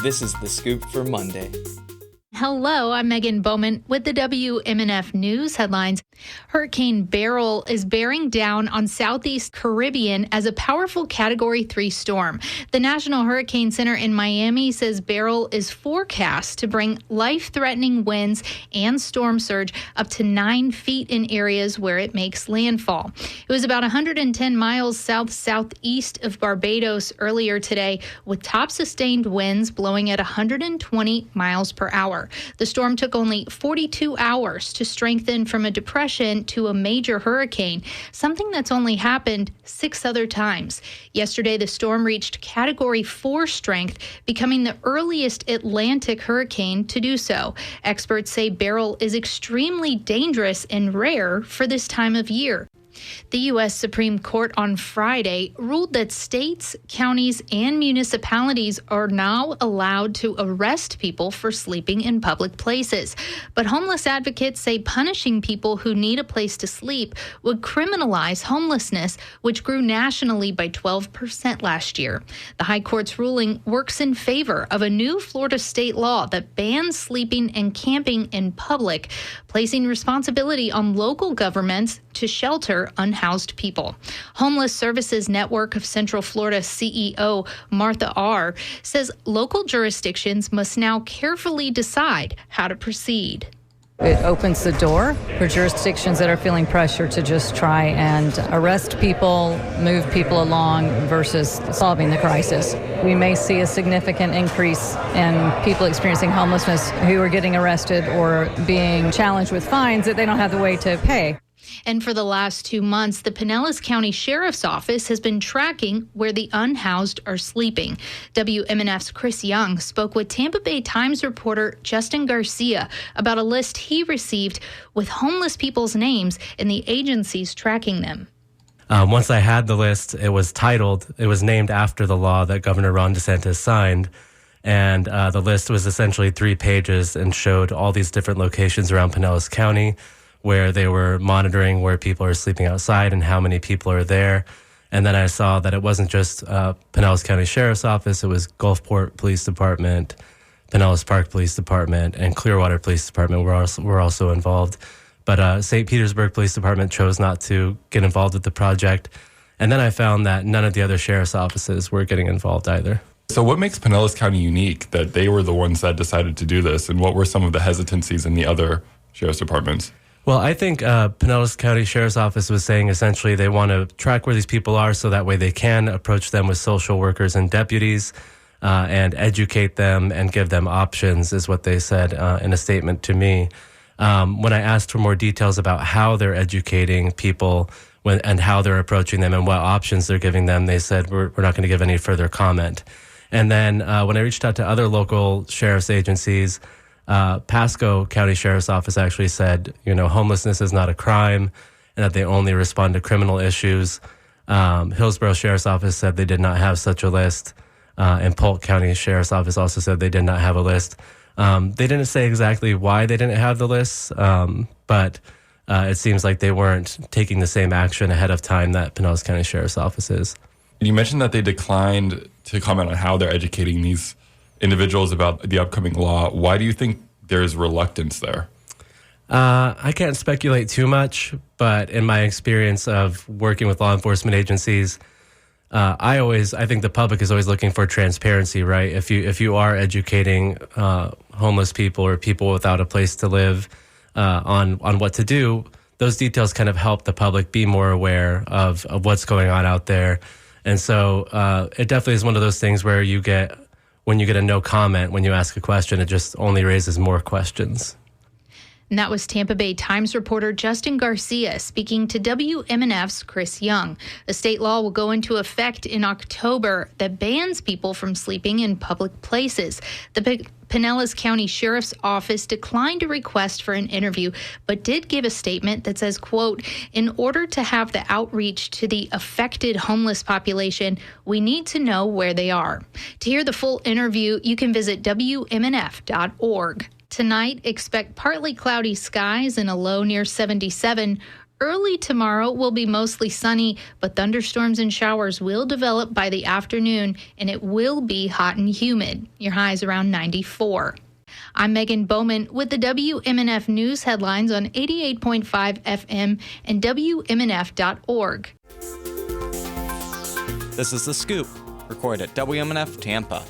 This is The Scoop for Monday. Hello, I'm Megan Bowman with the WMNF News headlines. Hurricane Beryl is bearing down on southeast Caribbean as a powerful Category 3 storm. The National Hurricane Center in Miami says Beryl is forecast to bring life-threatening winds and storm surge up to 9 feet in areas where it makes landfall. It was about 110 miles south-southeast of Barbados earlier today, with top sustained winds blowing at 120 miles per hour. The storm took only 42 hours to strengthen from a depression to a major hurricane, something that's only happened 6 other times. Yesterday, the storm reached Category 4 strength, becoming the earliest Atlantic hurricane to do so. Experts say Beryl is extremely dangerous and rare for this time of year. The U.S. Supreme Court on Friday ruled that states, counties, and municipalities are now allowed to arrest people for sleeping in public places. But homeless advocates say punishing people who need a place to sleep would criminalize homelessness, which grew nationally by 12% last year. The High Court's ruling works in favor of a new Florida state law that bans sleeping and camping in public, placing responsibility on local governments to shelter unhoused people. Homeless Services Network of Central Florida CEO Martha R. says local jurisdictions must now carefully decide how to proceed. It opens the door for jurisdictions that are feeling pressure to just try and arrest people, move people along versus solving the crisis. We may see a significant increase in people experiencing homelessness who are getting arrested or being challenged with fines that they don't have the way to pay. And for the last 2 months, the Pinellas County Sheriff's Office has been tracking where the unhoused are sleeping. WMNF's Chris Young spoke with Tampa Bay Times reporter Justin Garcia about a list he received with homeless people's names and the agencies tracking them. Once I had the list, it was named after the law that Governor Ron DeSantis signed. And the list was essentially 3 pages and showed all these different locations around Pinellas County where they were monitoring where people are sleeping outside and how many people are there. And then I saw that it wasn't just Pinellas County Sheriff's Office, it was Gulfport Police Department, Pinellas Park Police Department, and Clearwater Police Department were also involved. But St. Petersburg Police Department chose not to get involved with the project. And then I found that none of the other sheriff's offices were getting involved either. So what makes Pinellas County unique that they were the ones that decided to do this? And what were some of the hesitancies in the other sheriff's departments? Well, I think Pinellas County Sheriff's Office was saying essentially they want to track where these people are so that way they can approach them with social workers and deputies and educate them and give them options, is what they said in a statement to me. When I asked for more details about how they're educating people and how they're approaching them and what options they're giving them, they said, we're not going to give any further comment. And then when I reached out to other local sheriff's agencies, Pasco County Sheriff's Office actually said, homelessness is not a crime and that they only respond to criminal issues. Hillsborough Sheriff's Office said they did not have such a list. And Polk County Sheriff's Office also said they did not have a list. They didn't say exactly why they didn't have the lists, but it seems like they weren't taking the same action ahead of time that Pinellas County Sheriff's Office is. You mentioned that they declined to comment on how they're educating these individuals about the upcoming law. Why do you think there's reluctance there? I can't speculate too much, but in my experience of working with law enforcement agencies, I think the public is always looking for transparency, right? If you are educating homeless people or people without a place to live on what to do, those details kind of help the public be more aware of what's going on out there. And so it definitely is one of those things where when you get a no comment, when you ask a question, it just only raises more questions. And that was Tampa Bay Times reporter Justin Garcia speaking to WMNF's Chris Young. The state law will go into effect in October that bans people from sleeping in public places. The Pinellas County Sheriff's Office declined a request for an interview, but did give a statement that says, quote, in order to have the outreach to the affected homeless population, we need to know where they are. To hear the full interview, you can visit WMNF.org. Tonight, expect partly cloudy skies and a low near 77. Early tomorrow will be mostly sunny, but thunderstorms and showers will develop by the afternoon, and it will be hot and humid. Your high is around 94. I'm Megan Bowman with the WMNF News headlines on 88.5 FM and WMNF.org. This is The Scoop, recorded at WMNF Tampa.